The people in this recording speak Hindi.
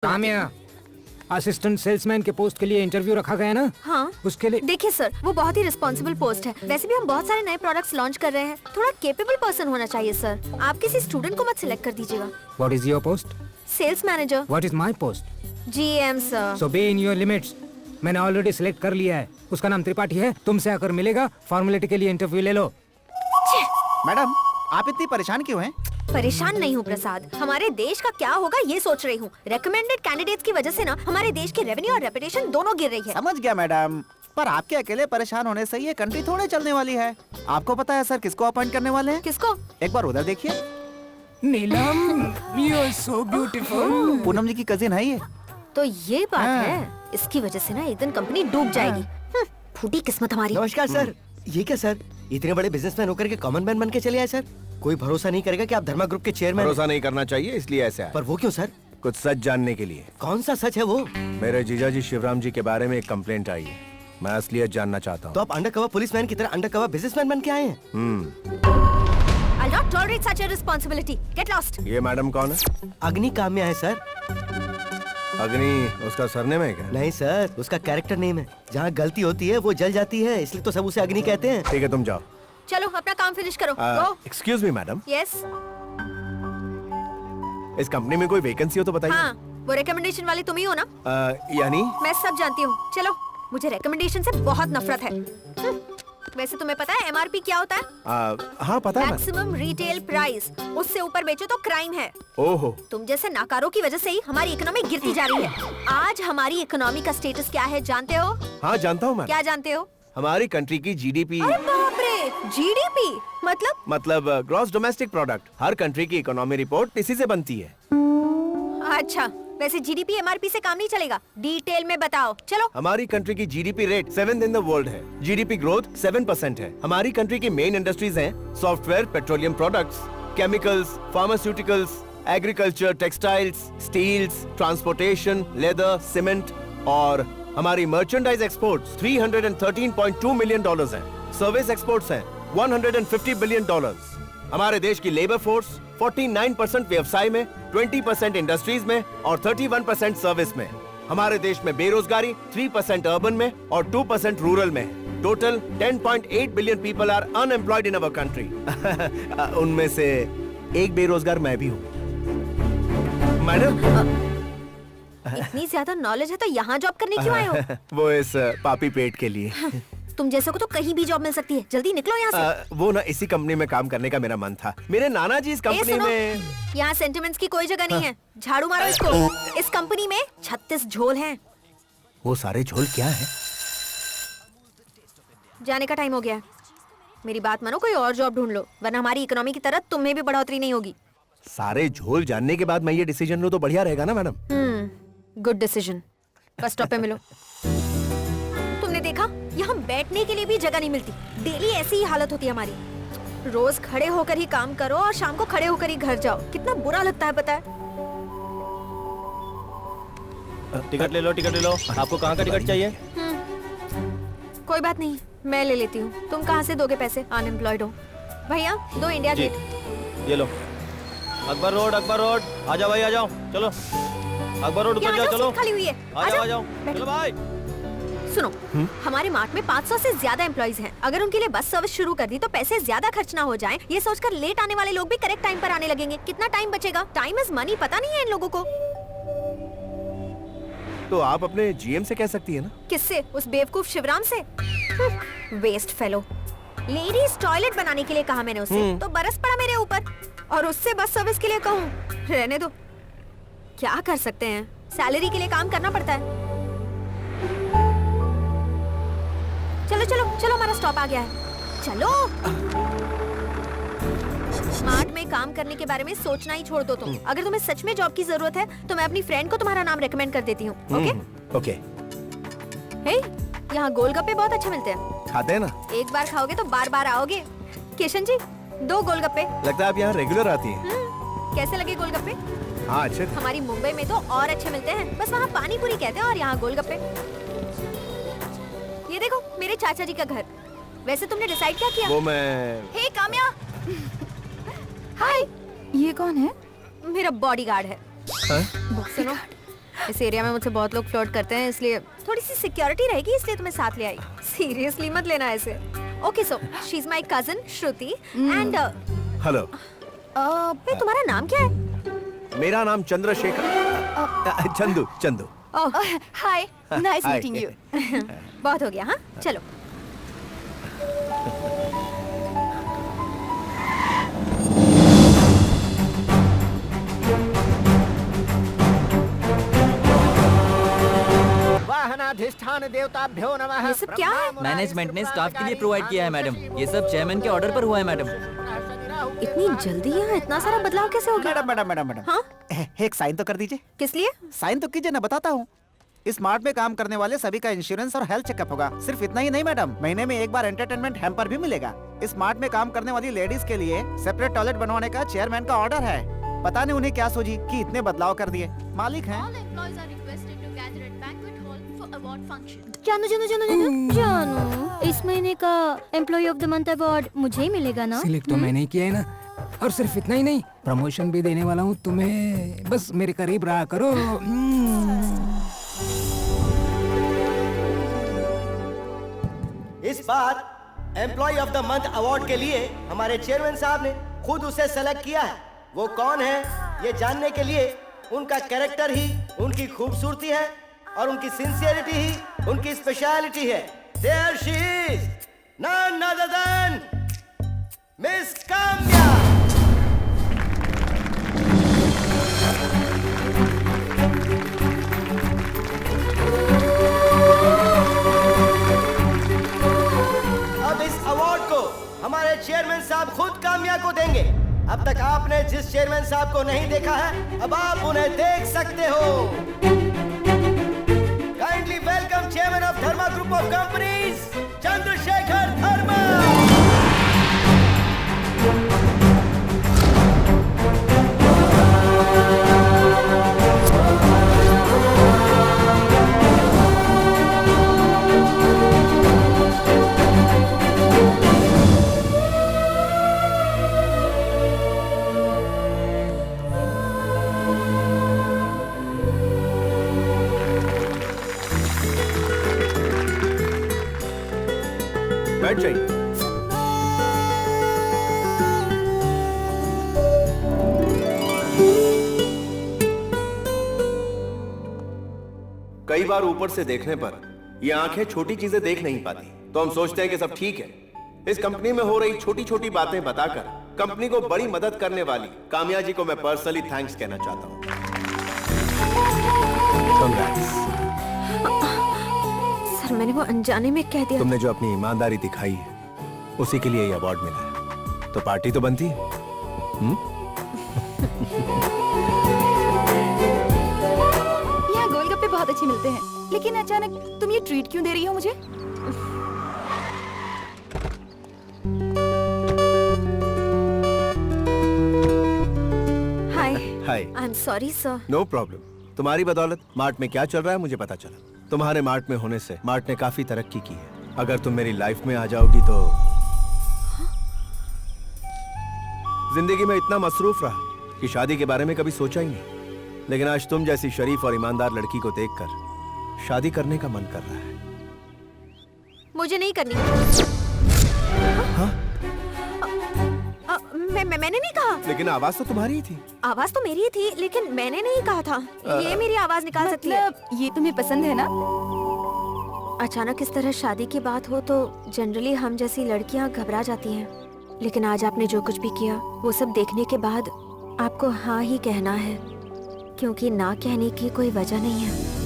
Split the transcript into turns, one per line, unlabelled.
काम्या, असिस्टेंट सेल्समैन के पोस्ट के लिए इंटरव्यू रखा गया ना?
हाँ।
उसके लिए
देखिए सर, वो बहुत ही रिस्पॉन्सिबल पोस्ट है। वैसे भी हम बहुत सारे नए प्रोडक्ट्स लॉन्च कर रहे हैं, थोड़ा केपेबल पर्सन होना चाहिए सर। आप किसी स्टूडेंट को मत सिलेक्ट कर दीजिएगा।
What is your post?
Sales manager.
What is my post?
GM sir.
So be in your limits. मैंने ऑलरेडी सिलेक्ट कर लिया है। उसका नाम त्रिपाठी है। तुमसे आकर मिलेगा, फॉर्मेलिटी के लिए इंटरव्यू ले लो।
मैडम, आप इतनी परेशान क्यों हैं?
परेशान नहीं हूँ प्रसाद, हमारे देश का क्या होगा ये सोच रही हूँ। रेकमेंडेड कैंडिडेट्स की वजह से ना हमारे देश की रेवेन्यू और रेपुटेशन दोनों गिर रही है।
समझ गया मैडम, पर आपके अकेले परेशान होने से ये कंट्री थोड़े चलने वाली है। आपको पता है सर किसको अपॉइंट करने वाले हैं?
किसको?
एक बार उधर देखिए।
Neelam, you are so beautiful.
Poonam ji की कजिन है ये।
तो ये बात है, इसकी वजह से ना एक दिन कंपनी डूब जाएगी। फूटी किस्मत हमारी।
नमस्कार सर। ये क्या सर, इतने बड़े बिजनेसमैन होकर के कॉमन मैन बन के चले आए सर? कोई भरोसा नहीं करेगा कि आप धर्मा ग्रुप के चेयरमैन।
भरोसा नहीं करना चाहिए, इसलिए ऐसा है।
पर वो क्यों सर?
कुछ सच जानने के लिए।
कौन सा सच है वो?
मेरे जीजाजी शिवराम जी के बारे में एक कंप्लेंट आई है, मैं असलियत जानना चाहता हूँ।
तो आप अंडरकवर पुलिसमैन की तरह अंडरकवर बिजनेसमैन बन के आए हैं?
I'll not tolerate such a responsibility. Get lost.
ये मैडम कौन है?
अग्नि काम्या है सर।
अग्नि उसका सरनेम है क्या?
नहीं सर, उसका कैरेक्टर नेम है। जहाँ गलती होती है वो जल जाती है, इसलिए तो सब उसे अग्नि कहते हैं।
ठीक है, तुम जाओ।
चलो अपना काम फिनिश करो। Go.
Excuse me madam,
Yes.
इस कंपनी में कोई वैकेंसी हो तो बताइए।
हाँ, वो रिकमेंडेशन वाले तुम ही हो ना?
यानी
मैं सब जानती हूँ। चलो, मुझे रिकमेंडेशन से बहुत नफरत है। वैसे तुम्हें पता है MRP क्या होता है?
हाँ पता है।
Maximum retail price. उससे ऊपर बेचो तो क्राइम है।
ओहो,
तुम जैसे नाकारों की वजह से ही हमारी इकोनॉमी गिरती जा रही है। आज हमारी इकोनॉमी का स्टेटस क्या है जानते हो?
हाँ जानता हूँ मैं।
क्या जानते हो?
हमारी कंट्री की GDP।
अरे बाप रे, GDP
मतलब ग्रॉस डोमेस्टिक प्रोडक्ट। हर कंट्री की इकोनॉमी रिपोर्ट इसी से बनती है।
अच्छा, वैसे GDP MRP से काम नहीं चलेगा, डिटेल में बताओ। चलो।
हमारी कंट्री की GDP rate 7th in the world है। GDP ग्रोथ 7% है। हमारी कंट्री की मेन इंडस्ट्रीज हैं software, petroleum products, chemicals, pharmaceuticals, agriculture, textiles, steels, transportation, leather, cement. और हमारी मर्चेंडाइज एक्सपोर्ट्स $313.2 मिलियन हैं। सर्विस एक्सपोर्ट्स हैं $150 बिलियन। हमारे देश की लेबर फोर्स 49% व्यवसाय में, 20% इंडस्ट्रीज में और 31% सर्विस में। हमारे देश में बेरोजगारी 3% अर्बन में और 2% रूरल में। Total 10.8 billion people are unemployed in our country. उनमें से एक बेरोजगार मैं भी हूँ। मैडम,
इतनी ज्यादा नॉलेज है तो यहाँ जॉब करने क्यों आए हो?
वो इस पापी पेट के लिए।
तुम जैसे को तो कहीं भी जॉब मिल सकती है, जल्दी निकलो यहाँ से।
वो ना इसी कंपनी में काम करने का मेरा मन था। मेरे नाना जी इस कंपनी में।
यहाँ सेंटिमेंट्स की कोई जगह नहीं है। झाड़ू मारो इसको। इस कंपनी में 36 झोल हैं।
वो सारे झोल क्या है?
जाने का टाइम हो गया है। मेरी बात मानो, कोई और जॉब ढूंढ लो, वरना हमारी इकोनॉमी की तरह तुम्हें भी बढ़ोतरी नहीं होगी।
सारे झोल जानने के बाद मैं ये डिसीजन लूं तो बढ़िया रहेगा ना madam?
Good decision. Bus stop पे मिलो। तुमने देखा, यहाँ बैठने के लिए भी जगह नहीं मिलती। डेली ऐसी ही हालत होती है हमारी। रोज खड़े होकर ही काम करो और शाम को खड़े होकर ही घर जाओ। कितना बुरा लगता है पता है?
टिकट ले लो, टिकट ले लो। आपको कहाँ का टिकट चाहिए?
कोई बात नहीं, मैं ले लेती हूँ। तुम कहाँ से दोगे पैसे? अनएम्प्लॉयड हो। भैया, दो इंडिया
जी,
गेट।
ये लो। Akbar road, Akbar road. आ जाओ भाई, आ जाओ। चलो अकबर रोड उतर जाओ। चलो,
खाली हुई है।
आ जाओ, आ जाओ। चलो भाई।
सुनो, हमारे मार्ट में 500 से ज्यादा एम्प्लॉइज हैं। अगर उनके लिए बस सर्विस शुरू कर दी तो पैसे ज्यादा खर्च ना हो जाएं। ये सोचकर लेट आने वाले लोग भी करेक्ट टाइम पर आने लगेंगे। कितना टाइम बचेगा? टाइम इज मनी, पता नहीं है इन लोगों को।
तो आप अपने GM से कह सकती है ना।
किससे? उस बेवकूफ शिवराम से? Waste fellow. लेडीज टॉयलेट बनाने के लिए कहा मैंने उससे, तो बरस पड़ा मेरे ऊपर। और उससे बस सर्विस के लिए कहूँ, रहने दो। क्या कर सकते हैं, सैलरी के लिए काम करना पड़ता है। चलो चलो चलो, हमारा स्टॉप आ गया है। चलो। स्मार्ट में काम करने के बारे में सोचना ही छोड़ दो तुम। अगर तुम्हें सच में जॉब की जरूरत है तो मैं अपनी फ्रेंड को तुम्हारा नाम रेकमेंड कर देती हूँ। ओके?
ओके।
हे, यहाँ गोलगप्पे बहुत अच्छे मिलते हैं।
खाते हैं ना?
एक बार खाओगे तो बार बार आओगे। किशन जी, 2 गोलगप्पे।
लगता है आप यहाँ रेगुलर आती हैं।
कैसे लगे गोलगप्पे?
हाँ, अच्छे थे।
हमारी मुंबई में तो और अच्छे मिलते हैं, बस वहाँ पानी पूरी कहते हैं और यहाँ गोलगप्पे। ये देखो, मेरे चाचा जी का घर। वैसे तुमने डिसाइड क्या किया?
वो मैं।
हे काम्या। हाय।
ये कौन है?
मेरा बॉडीगार्ड है। सुनो, इस एरिया में मुझसे बहुत लोग फ्लर्ट करते हैं, इसलिए थोड़ी सी सिक्योरिटी रहेगी, इसलिए तुम्हें साथ ले आई। सीरियसली मत लेना ऐसे। Okay so she is my cousin Shruti and
hello,
तुम्हारा नाम क्या है?
मेरा नाम चंद्रशेखर, चंदू चंदू।
हाय,
नाइस
Hi.
Meeting you.
बहुत हो गया। हाँ चलो।
वाहनाधिष्ठान देवताभ्यो नमः।
ये सब क्या है?
मैनेजमेंट ने स्टाफ के लिए प्रोवाइड किया है मैडम। ये सब चेयरमैन के ऑर्डर पर हुआ है मैडम।
इतनी जल्दी यहाँ इतना सारा बदलाव कैसे हो गया?
मैडम मैडम मैडम मैडम,
हाँ?
एक साइन तो कर दीजिए।
किस लिए?
साइन तो कीजिए ना, बताता हूँ। इस मार्ट में काम करने वाले सभी का इंश्योरेंस और हेल्थ चेकअप होगा। सिर्फ इतना ही नहीं मैडम, महीने में एक बार एंटरटेनमेंट हैम्पर भी मिलेगा। इस मार्ट में काम करने वाली लेडीज के लिए सेपरेट टॉयलेट बनवाने का चेयरमैन का ऑर्डर है। पता नहीं उन्हें क्या सूझी कि इतने बदलाव कर दिए। मालिक हैं।
जानू जानू जानू जानू जानू, इस महीने का employee of the month award मुझे ही मिलेगा ना?
सिलेक्ट तो मैंने ही किया है ना, और सिर्फ इतना ही नहीं, प्रमोशन भी देने वाला हूँ तुम्हें। बस मेरे करीब रहा करो।
इस बार employee of the month award के लिए हमारे चेयरमैन साहब ने खुद उसे सेलेक्ट किया है। वो कौन है ये जानने के लिए उनका कैरेक्टर ही उनकी खूबसूरती है और उनकी सिंसियरिटी ही उनकी स्पेशलिटी है। There she is, none other than Miss Kamya. अब इस अवार्ड को हमारे चेयरमैन साहब खुद काम्या को देंगे। अब तक आपने जिस चेयरमैन साहब को नहीं देखा है, अब आप उन्हें देख सकते हो। Kindly welcome chairman of Dharma group of companies, Chandrashekhar Dharma.
बैठ जाइए। कई बार ऊपर से देखने पर ये आंखें छोटी चीजें देख नहीं पाती, तो हम सोचते हैं कि सब ठीक है। इस कंपनी में हो रही छोटी छोटी बातें बताकर कंपनी को बड़ी मदद करने वाली काम्या जी को मैं पर्सनली थैंक्स कहना चाहता हूं। Congrats।
सर मैंने वो अनजाने में कह दिया।
तुमने जो अपनी ईमानदारी दिखाई है उसी के लिए ये अवार्ड मिला है, तो पार्टी तो बनती है।
यहाँ गोलगप्पे बहुत अच्छे मिलते हैं, लेकिन अचानक तुम ये ट्रीट क्यों दे रही हो मुझे?
Hi.
Hi.
I am sorry sir.
No problem. तुम्हारी बदौलत मार्ट में क्या चल रहा है मुझे पता चला। तुम्हारे मार्ट में होने से मार्ट ने काफी तरक्की की है। अगर तुम मेरी लाइफ में आ जाओगी तो जिंदगी में इतना मसरूफ रहा कि शादी के बारे में कभी सोचा ही नहीं, लेकिन आज तुम जैसी शरीफ और ईमानदार लड़की को देखकर शादी करने का मन कर रहा है।
मुझे नहीं करनी। मैंने नहीं कहा।
लेकिन आवाज तो तुम्हारी ही थी।
आवाज तो मेरी ही थी, लेकिन मैंने नहीं कहा था। ये मेरी आवाज निकाल सकती है।
मतलब ये तुम्हें पसंद है ना?
अचानक इस तरह शादी की बात हो तो जनरली हम जैसी लड़कियां घबरा जाती हैं, लेकिन आज आपने जो कुछ भी किया वो सब देखने के बाद आपको हाँ ही कहना है, क्योंकि ना कहने की कोई वजह नहीं है।